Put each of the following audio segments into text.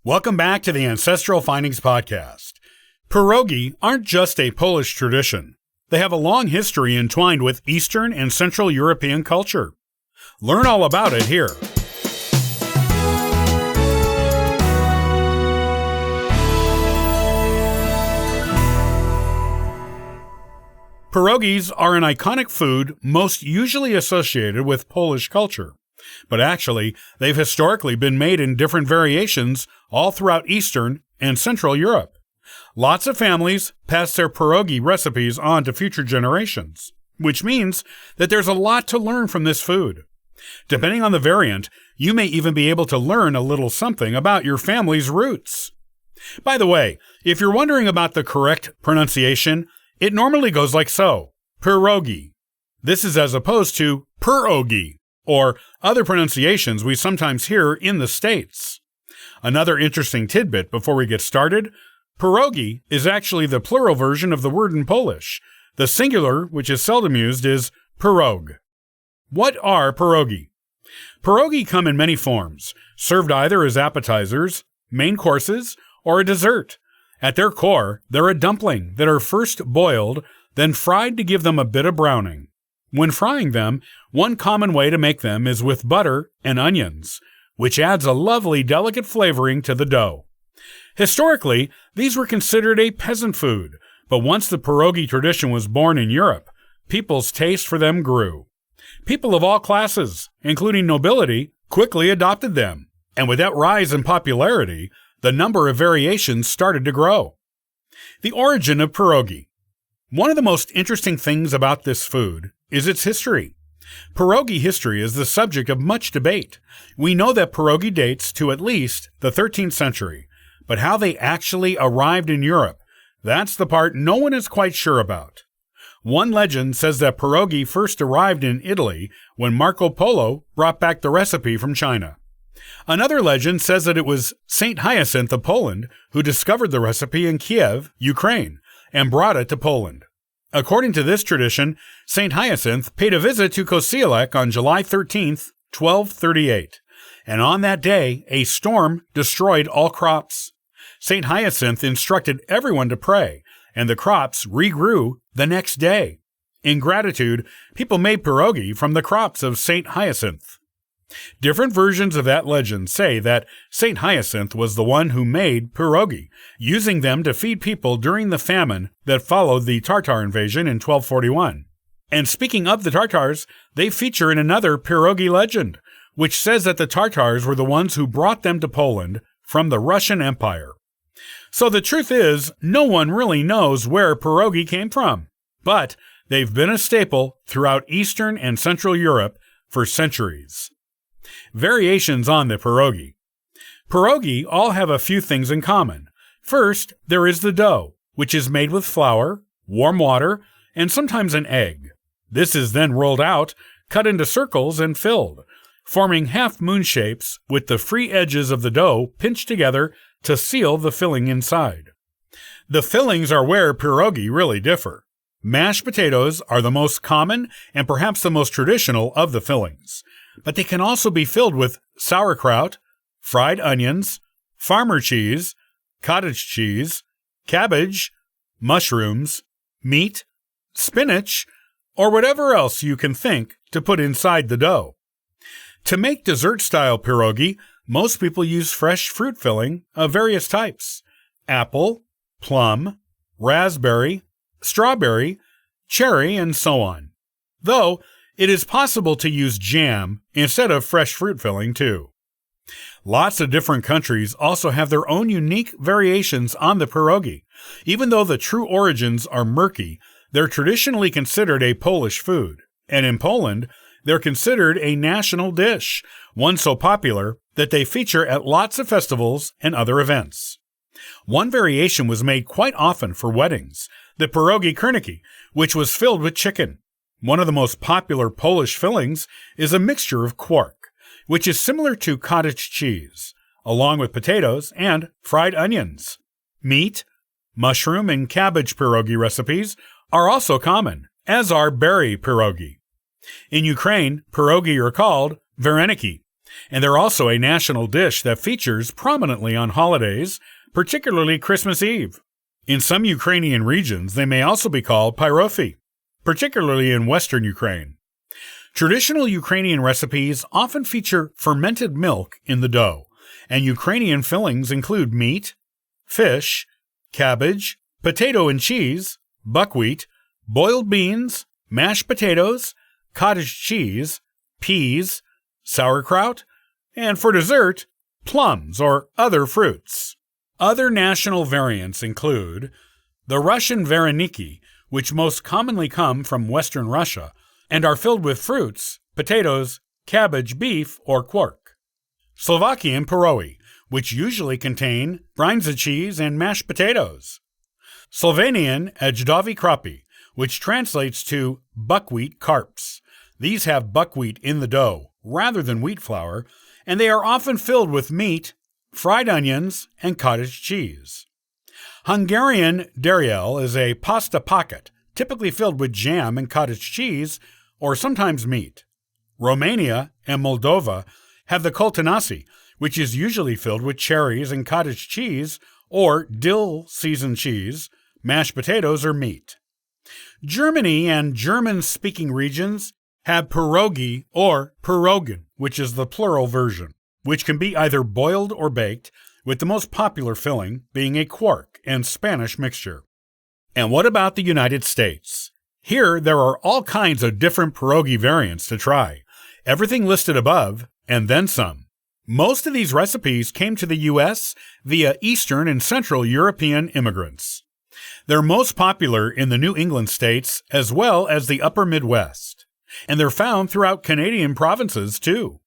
Welcome back to the Ancestral Findings Podcast. Pierogi aren't just a Polish tradition. They have a long history entwined with Eastern and Central European culture. Learn all about it here. Pierogis are an iconic food most usually associated with Polish culture. But actually, they've historically been made in different variations all throughout Eastern and Central Europe. Lots of families pass their pierogi recipes on to future generations, which means that there's a lot to learn from this food. Depending on the variant, you may even be able to learn a little something about your family's roots. By the way, if you're wondering about the correct pronunciation, it normally goes like so, pierogi. This is as opposed to pierogi, or other pronunciations we sometimes hear in the States. Another interesting tidbit before we get started, pierogi is actually the plural version of the word in Polish. The singular, which is seldom used, is pierog. What are pierogi? Pierogi come in many forms, served either as appetizers, main courses, or a dessert. At their core, they're a dumpling that are first boiled, then fried to give them a bit of browning. When frying them, one common way to make them is with butter and onions, which adds a lovely, delicate flavoring to the dough. Historically, these were considered a peasant food, but once the pierogi tradition was born in Europe, people's taste for them grew. People of all classes, including nobility, quickly adopted them, and with that rise in popularity, the number of variations started to grow. The origin of pierogi. One of the most interesting things about this food is its history. Pierogi history is the subject of much debate. We know that pierogi dates to at least the 13th century, but how they actually arrived in Europe, that's the part no one is quite sure about. One legend says that pierogi first arrived in Italy when Marco Polo brought back the recipe from China. Another legend says that it was Saint Hyacinth of Poland who discovered the recipe in Kiev, Ukraine, and brought it to Poland. According to this tradition, Saint Hyacinth paid a visit to Kościelek on July 13, 1238, and on that day, a storm destroyed all crops. Saint Hyacinth instructed everyone to pray, and the crops regrew the next day. In gratitude, people made pierogi from the crops of Saint Hyacinth. Different versions of that legend say that Saint Hyacinth was the one who made pierogi, using them to feed people during the famine that followed the Tartar invasion in 1241. And speaking of the Tartars, they feature in another pierogi legend, which says that the Tartars were the ones who brought them to Poland from the Russian Empire. So the truth is, no one really knows where pierogi came from, but they've been a staple throughout Eastern and Central Europe for centuries. Variations on the pierogi. Pierogi all have a few things in common. First, there is the dough, which is made with flour, warm water, and sometimes an egg. This is then rolled out, cut into circles, and filled, forming half-moon shapes with the free edges of the dough pinched together to seal the filling inside. The fillings are where pierogi really differ. Mashed potatoes are the most common and perhaps the most traditional of the fillings, but they can also be filled with sauerkraut, fried onions, farmer cheese, cottage cheese, cabbage, mushrooms, meat, spinach, or whatever else you can think to put inside the dough. To make dessert-style pierogi, most people use fresh fruit filling of various types: apple, plum, raspberry, strawberry, cherry, and so on. Though, it is possible to use jam instead of fresh fruit filling, too. Lots of different countries also have their own unique variations on the pierogi. Even though the true origins are murky, they're traditionally considered a Polish food, and in Poland, they're considered a national dish, one so popular that they feature at lots of festivals and other events. One variation was made quite often for weddings, the pierogi kerniki, which was filled with chicken. One of the most popular Polish fillings is a mixture of quark, which is similar to cottage cheese, along with potatoes and fried onions. Meat, mushroom, and cabbage pierogi recipes are also common, as are berry pierogi. In Ukraine, pierogi are called vareniki, And they're also a national dish that features prominently on holidays, particularly Christmas Eve. In some Ukrainian regions, they may also be called pierogi, particularly in western Ukraine. Traditional Ukrainian recipes often feature fermented milk in the dough, and Ukrainian fillings include meat, fish, cabbage, potato and cheese, buckwheat, boiled beans, mashed potatoes, cottage cheese, peas, sauerkraut, and for dessert, plums or other fruits. Other national variants include the Russian vareniki, which most commonly come from Western Russia and are filled with fruits, potatoes, cabbage, beef, or quark. Slovakian pierogi, which usually contain brynza cheese and mashed potatoes. Slovenian ejdovi krapi, which translates to buckwheat carps. These have buckwheat in the dough, rather than wheat flour, and they are often filled with meat, fried onions, and cottage cheese. Hungarian deriel is a pasta pocket, typically filled with jam and cottage cheese, or sometimes meat. Romania and Moldova have the coltonasi, which is usually filled with cherries and cottage cheese, or dill-seasoned cheese, mashed potatoes, or meat. Germany and German-speaking regions have pierogi or pierogen, which is the plural version, which can be either boiled or baked, with the most popular filling being a quark and Spanish mixture. And what about the United States? Here, there are all kinds of different pierogi variants to try, everything listed above, and then some. Most of these recipes came to the U.S. via Eastern and Central European immigrants. They're most popular in the New England states as well as the Upper Midwest, and they're found throughout Canadian provinces too.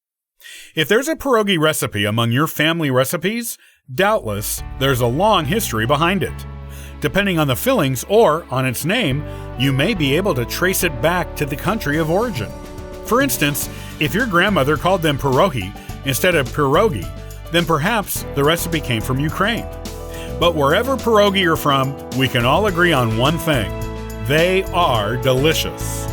If there's a pierogi recipe among your family recipes, doubtless there's a long history behind it. Depending on the fillings or on its name, you may be able to trace it back to the country of origin. For instance, if your grandmother called them pierogi instead of pierogi, then perhaps the recipe came from Ukraine. But wherever pierogi are from, we can all agree on one thing: they are delicious.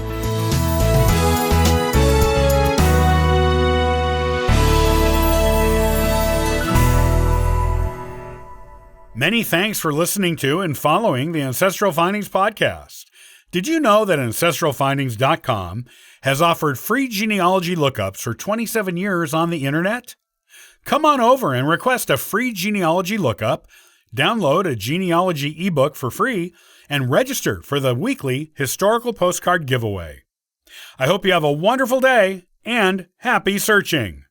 Many thanks for listening to and following the Ancestral Findings podcast. Did you know that AncestralFindings.com has offered free genealogy lookups for 27 years on the internet? Come on over and request a free genealogy lookup, download a genealogy ebook for free, and register for the weekly historical postcard giveaway. I hope you have a wonderful day and happy searching!